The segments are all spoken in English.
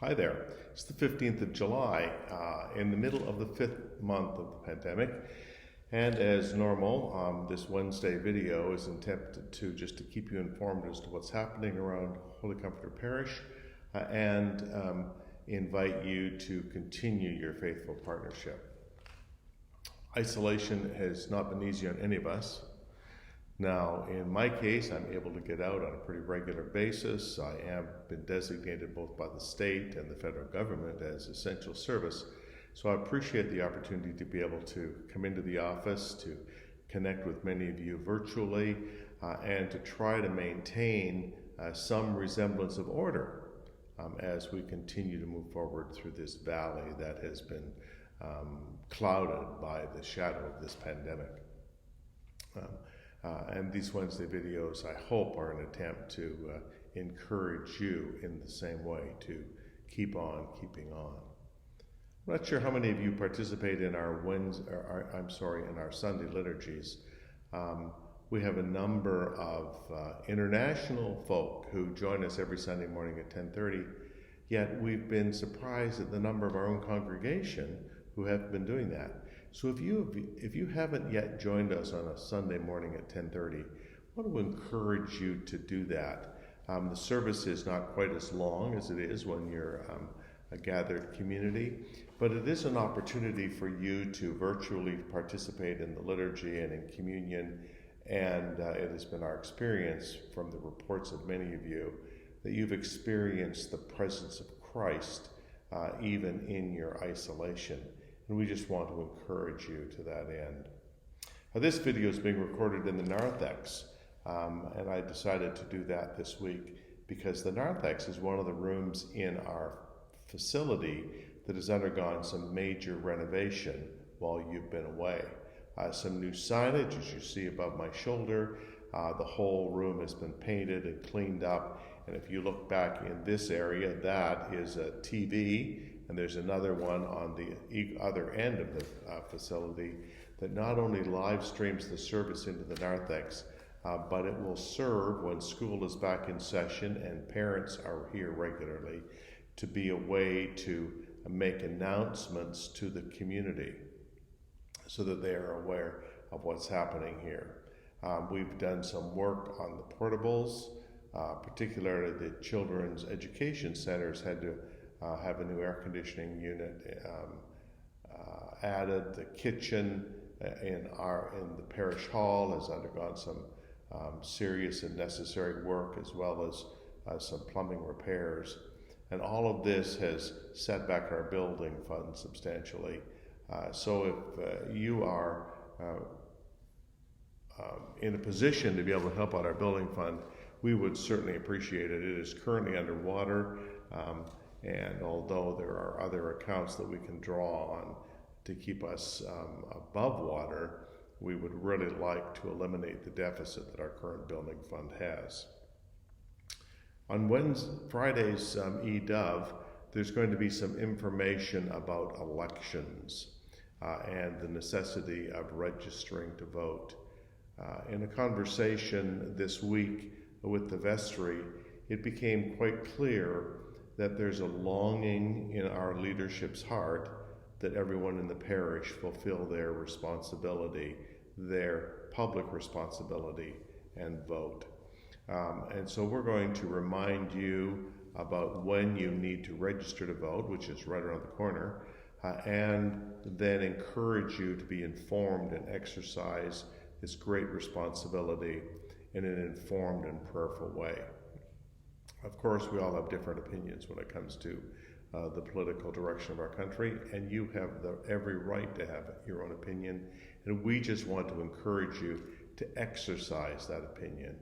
Hi there. It's the 15th of July, in the middle of the fifth month of the pandemic. And as normal, this Wednesday video is intended to keep you informed as to what's happening around Holy Comforter Parish and invite you to continue your faithful partnership. Isolation has not been easy on any of us. Now, in my case, I'm able to get out on a pretty regular basis. I have been designated both by the state and the federal government as essential service. So I appreciate the opportunity to be able to come into the office, to connect with many of you virtually, and to try to maintain some resemblance of order as we continue to move forward through this valley that has been clouded by the shadow of this pandemic. And these Wednesday videos, I hope, are an attempt to encourage you in the same way to keep on keeping on. I'm not sure how many of you participate in our in our Sunday liturgies. We have a number of international folk who join us every Sunday morning at 10:30. Yet we've been surprised at the number of our own congregation who have been doing that. So if you haven't yet joined us on a Sunday morning at 10:30, I want to encourage you to do that. The service is not quite as long as it is when you're a gathered community, but it is an opportunity for you to virtually participate in the liturgy and in communion. And it has been our experience from the reports of many of you that you've experienced the presence of Christ even in your isolation. And we just want to encourage you to that end. Now, this video is being recorded in the narthex, and I decided to do that this week because the narthex is one of the rooms in our facility that has undergone some major renovation while you've been away. Some new signage, as you see above my shoulder. The whole room has been painted and cleaned up. And if you look back in this area, that is a TV. And there's another one on the other end of the facility that not only live streams the service into the narthex, but it will serve when school is back in session and parents are here regularly to be a way to make announcements to the community so that they are aware of what's happening here. We've done some work on the portables, particularly the children's education centers had to have a new air conditioning unit added. The kitchen in the parish hall has undergone some serious and necessary work, as well as some plumbing repairs. And all of this has set back our building fund substantially. So if you are in a position to be able to help out our building fund, we would certainly appreciate it. It is currently underwater. And although there are other accounts that we can draw on to keep us above water, we would really like to eliminate the deficit that our current building fund has. On Friday's eDove, there's going to be some information about elections and the necessity of registering to vote. In a conversation this week with the vestry, it became quite clear that there's a longing in our leadership's heart that everyone in the parish fulfill their responsibility, their public responsibility, and vote. And so we're going to remind you about when you need to register to vote, which is right around the corner, and then encourage you to be informed and exercise this great responsibility in an informed and prayerful way. Of course, we all have different opinions when it comes to the political direction of our country, and you have every right to have your own opinion, and we just want to encourage you to exercise that opinion.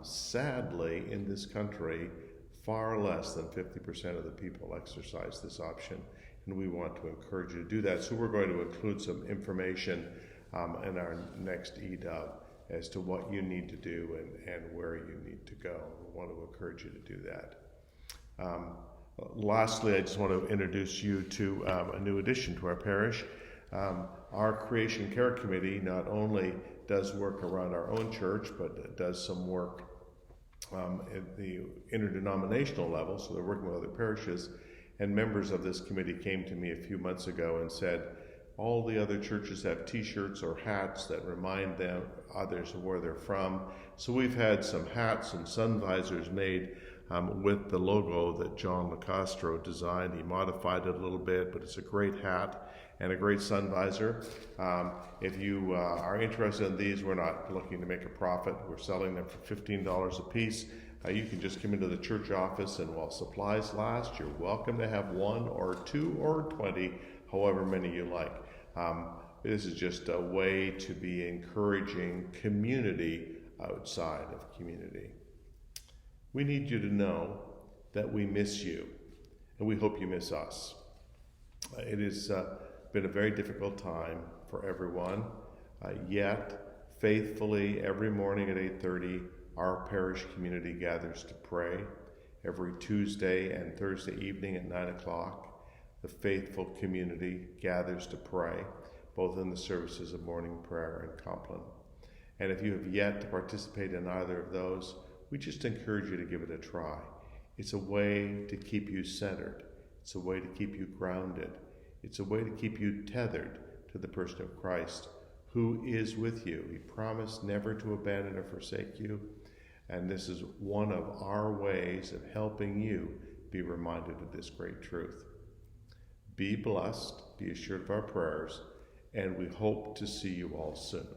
Sadly, in this country, far less than 50% of the people exercise this option, and we want to encourage you to do that. So we're going to include some information in our next eDove as to what you need to do and where you need to go. We want to encourage you to do that. Lastly, I just want to introduce you to a new addition to our parish. Our Creation Care Committee not only does work around our own church, but does some work at the interdenominational level, so they're working with other parishes, and members of this committee came to me a few months ago and said, all the other churches have t-shirts or hats that remind them others of where they're from. So we've had some hats and sun visors made with the logo that John LaCastro designed. He modified it a little bit, but it's a great hat and a great sun visor. If you are interested in these, we're not looking to make a profit. We're selling them for $15 a piece. You can just come into the church office, and while supplies last, you're welcome to have 1 or 2 or 20, however many you like. This is just a way to be encouraging community outside of community. We need you to know that we miss you, and we hope you miss us. It has been a very difficult time for everyone, yet faithfully every morning at 8:30, our parish community gathers to pray. Every Tuesday and Thursday evening at 9 o'clock, the faithful community gathers to pray, both in the services of morning prayer and Compline. And if you have yet to participate in either of those, we just encourage you to give it a try. It's a way to keep you centered. It's a way to keep you grounded. It's a way to keep you tethered to the person of Christ, who is with you. He promised never to abandon or forsake you. And this is one of our ways of helping you be reminded of this great truth. Be blessed, be assured of our prayers, and we hope to see you all soon.